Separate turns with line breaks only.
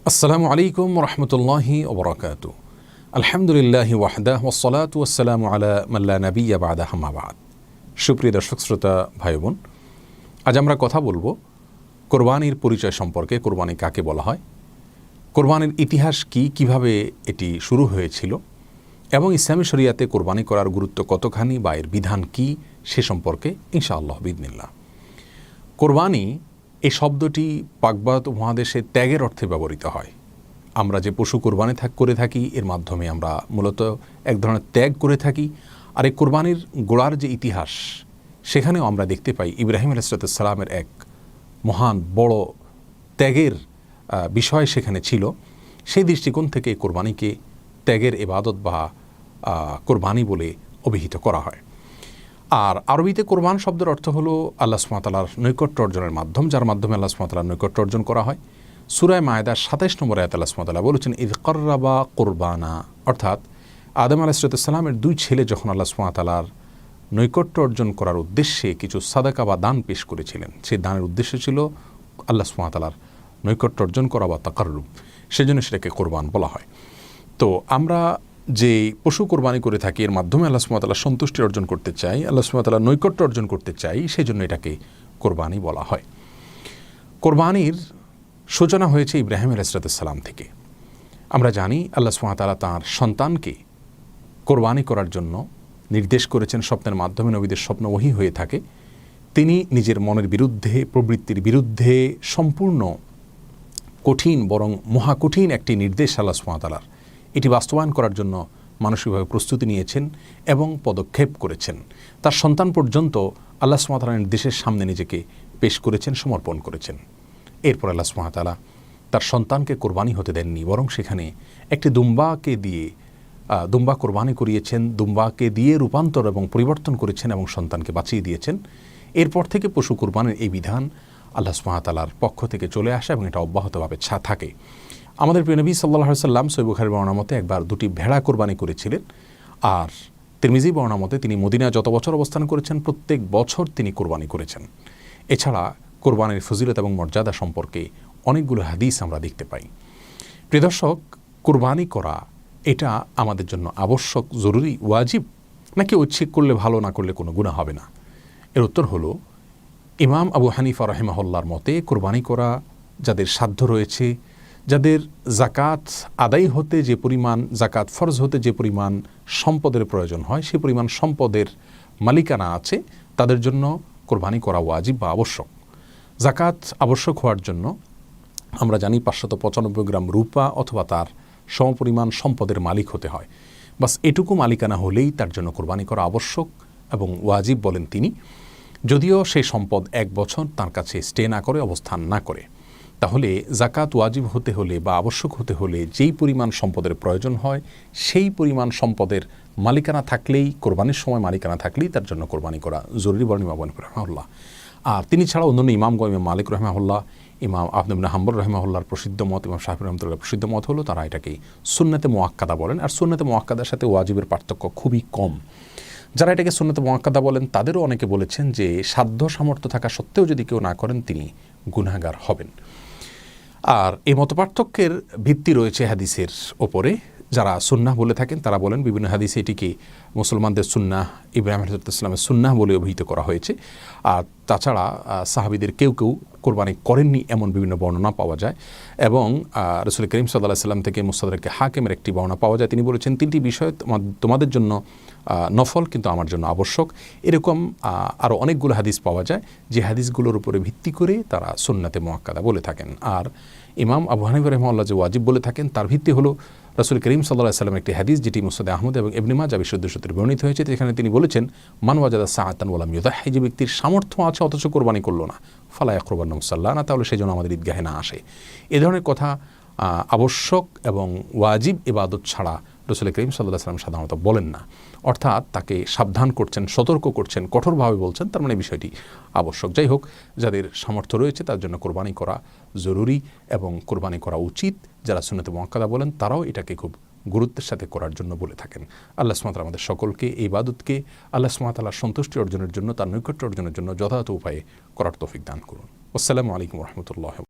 আসসালামু আলাইকুম রহমতুল্লাহি ওবরাকাতু। আলহামদুলিল্লাহি ওয়াহদাহ ওয়াসসালাতু ওয়াসসালামু আলা মান লা নাবিয়্যা বা'দাহু আম্মা বা'দ। সুপ্রিয় দর্শক শ্রোতা ভাই বোন, আজ আমরা কথা বলবো কোরবানির পরিচয় সম্পর্কে। কোরবানি কাকে বলা হয়, কোরবানির ইতিহাস কি, কিভাবে এটি শুরু হয়েছিল এবং ইসলামী শরিয়াতে কোরবানি করার গুরুত্ব কতখানি বা এর বিধান কি সে সম্পর্কে ইনশাআল্লাহ বিইذনিল্লাহ। কোরবানি এই শব্দটি পাক ভারত মহাদেশে ত্যাগের অর্থে ব্যবহৃত হয়। আমরা যে পশু কোরবানি করে থাকি এর মাধ্যমে আমরা মূলত এক ধরনের ত্যাগ করে থাকি। আর এই কোরবানির গোড়ার যে ইতিহাস সেখানেও আমরা দেখতে পাই ইব্রাহিম আলাইহিস সালামের এক মহান বড় ত্যাগের বিষয় সেখানে ছিল। সেই দৃষ্টিকোণ থেকে কোরবানিকে ত্যাগের ইবাদত বা কোরবানি বলে অভিহিত করা হয়। আর আরবিতে কোরবান শব্দের অর্থ হলো আল্লাহ সুবহানাহু ওয়া তাআলার নৈকট্য অর্জনের মাধ্যম, যার মাধ্যমে আল্লাহ সুবহানাহু ওয়া তাআলার নৈকট্য অর্জন করা হয়। সূরা মায়েদার ২৭ নম্বর আয়াতে আল্লাহ সুবহানাহু ওয়া তাআলা বলেছেন ইয ক্বাররাবা কুরবানা, অর্থাৎ আদম আলাইহিস সালামের দুই ছেলে যখন আল্লাহ সুবহানাহু ওয়া তাআলার নৈকট্য অর্জন করার উদ্দেশ্যে কিছু সাদাকা বা দান পেশ করেছিলেন, সেই দানের উদ্দেশ্য ছিল আল্লাহ সুবহানাহু ওয়া তাআলার নৈকট্য অর্জন করা বা তাকাররুব, সেজন্য সেটাকে কোরবান বলা হয়। তো আমরা যে পশু কোরবানি করে থাকি এর মাধ্যমে আল্লাহ সুবহানাহু ওয়া তাআলার সন্তুষ্টি অর্জন করতে চাই, আল্লাহ সুবহানাহু ওয়া তাআলার নৈকট্য অর্জন করতে চাই, সেজন্য এটাকে কোরবানি বলা হয়। কোরবানির সূচনা হয়েছে ইব্রাহিম আলাইহিস সালাম থেকে। আমরা জানি আল্লাহ সুবহানাহু ওয়া তাআলা তাঁর সন্তানকে কোরবানি করার জন্য নির্দেশ করেছেন। স্বপ্নের মাধ্যমে নবীদের স্বপ্ন ওহী হয়ে থাকে। তিনি নিজের মনের বিরুদ্ধে, প্রবৃত্তির বিরুদ্ধে সম্পূর্ণ কঠিন বরং মহাকঠিন একটি নির্দেশ আল্লাহ সুবহানাহু ওয়া তাআলার, এটি বাস্তবায়ন করার জন্য মানসিকভাবে প্রস্তুতি নিয়েছেন এবং পদক্ষেপ করেছেন। তার সন্তান পর্যন্ত আল্লাহ সুবহানাহু ওয়া তাআলার নির্দেশের সামনে নিজেকে পেশ করেছেন, সমর্পণ করেছেন। এরপর আল্লাহ সুবহানাহু ওয়া তাআলা তার সন্তানকে কোরবানি হতে দেননি, বরং সেখানে একটি দুম্বা কোরবানি করিয়েছেন, দুম্বাকে দিয়ে রূপান্তর এবং পরিবর্তন করেছেন এবং সন্তানকে বাঁচিয়ে দিয়েছেন। এরপর থেকে পশু কোরবানির এই বিধান আল্লাহ সুবহানাহু ওয়া তাআলার পক্ষ থেকে চলে আসে এবং এটা অব্যাহতভাবে থাকে। আমাদের প্রিয় নবী সাল্লাল্লাহু আলাইহি ওয়াসাল্লাম সহিহ বুখারীর বর্ণনা মতে একবার দুটি ভেড়া কোরবানি করেছিলেন। আর তিরমিজি বর্ণনা মতে তিনি মদিনায় যত বছর অবস্থান করেছেন প্রত্যেক বছর তিনি কোরবানি করেছেন। এছাড়া কোরবানির ফজিলত এবং মর্যাদা সম্পর্কে অনেকগুলো হাদিস আমরা দেখতে পাই। প্রিয় দর্শক, কোরবানি করা এটা আমাদের জন্য আবশ্যক, জরুরি, ওয়াজিব, নাকি ঐচ্ছিক করলে ভালো, না করলে কোনো গুনাহ হবে না? এর উত্তর হলো ইমাম আবু হানিফা রাহিমাহুল্লাহর মতে কোরবানি করা যাদের সাধ্য রয়েছে, যাদের জাকাত আদায় হতে যে পরিমাণ, জাকাত ফরজ হতে যে পরিমাণ সম্পদের প্রয়োজন হয় সে পরিমাণ সম্পদের মালিকানা আছে, তাদের জন্য কোরবানি করা ওয়াজিব বা আবশ্যক। জাকাত আবশ্যক হওয়ার জন্য আমরা জানি ৫৯৫ গ্রাম রূপা অথবা তার সমপরিমাণ সম্পদের মালিক হতে হয়। বাস এটুকু মালিকানা হলেই তার জন্য কোরবানি করা আবশ্যক এবং ওয়াজিব বলেন তিনি। যদিও সেই সম্পদ ১ বছর তার কাছে স্টে না করে, অবস্থান না করে। তাহলে জাকাত ওয়াজিব হতে হলে বা আবশ্যক হতে হলে যেই পরিমাণ সম্পদের প্রয়োজন হয় সেই পরিমাণ সম্পদের মালিকানা থাকলেই, কোরবানির সময় মালিকানা থাকলেই তার জন্য কোরবানি করা জরুরি বলেন ইমাম আবু হানিফা রাহিমাহুল্লাহ। আর তিনি ছাড়া অন্যান্য ইমামগণ, ইমাম মালিক রাহিমাহুল্লাহ, ইমাম আহমদ ইবনে হাম্বল রাহিমাহুল্লাহর প্রসিদ্ধ মত, ইমাম শাফিঈ রাহমাতুল্লাহর প্রসিদ্ধ মত হলো তারা এটাকে সুন্নতে মুআক্কাদা বলেন। আর সুন্নতে মুআক্কাদার সাথে ওয়াজিবের পার্থক্য খুবই কম। যারা এটাকে সুন্নতে মুআক্কাদা বলেন তাদেরও অনেকে বলেছেন যে সাধ্য সামর্থ্য থাকা সত্ত্বেও যদি কেউ না করেন তিনি গুনাহগার হবেন। আর এই মতপার্থক্যের ভিত্তি রয়েছে হাদিসের ওপরে। যারা সুন্নাহ বলে থাকেন তারা বলেন বিভিন্ন হাদিসে এটিকে মুসলমানদের সুন্নাহ, ইব্রাহিম আলাইহিস সালামের সুন্নাহ বলে অভিহিত করা হয়েছে। আর তাছাড়া সাহাবীদের কেউ কেউ কোরবানি করেননি এমন বিভিন্ন বর্ণনা পাওয়া যায়। এবং রাসূল করিম সাল্লাল্লাহু আলাইহি ওয়াসাল্লাম থেকে মুস্তাদরাক হাকিমের একটি বর্ণনা পাওয়া যায়, তিনি বলেছেন ৩টি বিষয় তোমাদের জন্য নফল কিন্তু আমার জন্য আবশ্যক। এরকম আরও অনেকগুলো হাদিস পাওয়া যায় যে হাদিসগুলোর উপরে ভিত্তি করে তারা সুন্নাতে মুআক্কাদা বলে থাকেন। আর ইমাম আবু হানিফা রাহিমাহুল্লাহ যে ওয়াজিব বলে থাকেন তার ভিত্তি হলো রাসূল করিম সাল্লাল্লাহু আলাইহি ওয়াসাল্লাম একটি হাদিস যেটি মুসনাদ আহমদ এবং ইবনে মাজাহ বিশুদ্ধ সূত্রে বর্ণিত হয়েছে। যেখানে তিনি বলেছেন মান ওয়াজাদা সাআতান ওয়া লাম ইউদাহি, যে ব্যক্তির সামর্থ্য আছে অথচ কোরবানি করলো না, ফালা ইয়াকরুবান্না মুসাল্লানা, তাহলে সেই জন্য আমাদের ঈদগাহে না আসে। এ ধরনের কথা আবশ্যক এবং ওয়াজিব ইবাদত ছাড়া রাসূল করিম সাল্লাল্লাহু আলাইহি ওয়াসাল্লাম সাধারণত বলেন না। অর্থাৎ তাকে সাবধান করছেন, সতর্ক করছেন, কঠোরভাবে বলছেন, তার মানে বিষয়টি আবশ্যক। যাই হোক, যাদের সামর্থ্য রয়েছে তার জন্য কোরবানি করা জরুরি এবং কোরবানি করা উচিত। যারা সুন্নতে মুআক্কাদা বলেন তারাও এটাকে খুব গুরুত্বের সাথে করার জন্য বলে থাকেন। আল্লাহ সুবহানাহু ওয়া তাআলা আমাদের সকলকে এই ইবাদতকে আল্লাহ সুবহানাহু ওয়া তাআলার সন্তুষ্টি অর্জনের জন্য, তার নৈকট্য অর্জনের জন্য যথাযথ উপায়ে করার তৌফিক দান করুন। আসসালামু আলাইকুম ওয়া রাহমাতুল্লাহ।